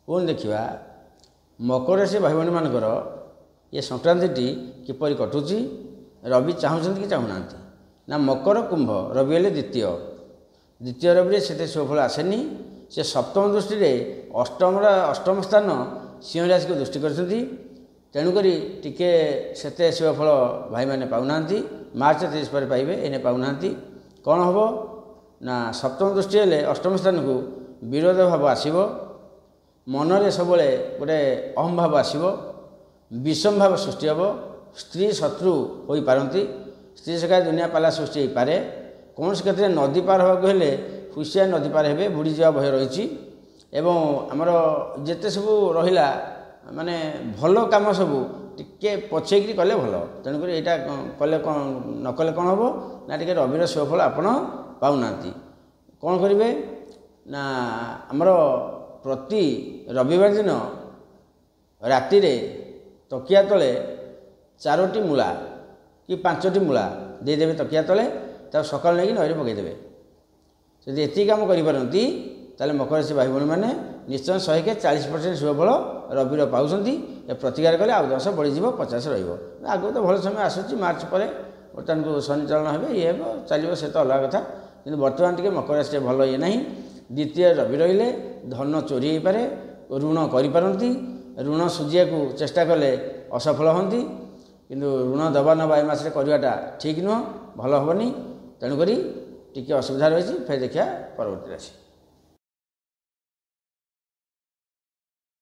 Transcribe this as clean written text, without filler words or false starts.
पुणी देखा मकर राशि भाई भाई मानकर ये संक्रांति किपरि कटुची रवि चाहूँ कि चाहूना ना मकर कुंभ रवि हेले द्वितीय रवि से शुभफल आसेनी से सप्तम दृष्टि अष्टम स्थान सिंह राशि को दृष्टि कर तेणुक टिके से शुभफल भाई मैंने पाऊना मार्च 30 पर पाइबे एने पाऊना कौन हम ना सप्तम दृष्टि हेले अष्टम स्थान को विरोध भाव आसो मनरे सब गोटे अहम भाव आसो विषम भाव सृष्टि हम स्त्री शत्रु हो पारती स्त्री सकाय दुनिया पाला सृष्टि हो पारे कौन से क्षेत्र में नदी पार होगा हेले हुशियार नदी पार हे बुड़ी जा भय रही एवं आमर जिते सब रहा माने भल कम सब टिके पछेक कले भल तेणुक यहाँ कले न कले कौन हम ना टे रविर शुभफल आपण पाऊना कौन करेंगे ना आमर प्रति रविवार दिन राति तकिया तले 4टी मूला कि 5टी मूला देदेवे तकिया तले तब सकाल नहीं नई पकईदे जब ये कम करपारती ताले मकर राशि भाई भाई मैंने निश्चय 140% शुभफल रविर पाँच प्रतिकार कले आउ 10 बढ़ीज 50 रगो तो भल समय आसूँ मार्च पर बर्तमान को शनि चलन हे ये चलो से तो अलग कथा कि बर्तमान टे मकर राशि भल ये ना द्वितीय रवि रही धन चोरी हो पारे ऋण करपारती ऋण सुझिया को चेष्टा कले असफल हमें किंतु ऋण दबा नवा ए मासरे करवाटा ठीक नुह भल हेनी तेणुक टी असुविधा रही फिर देखा परवर्ती राशि।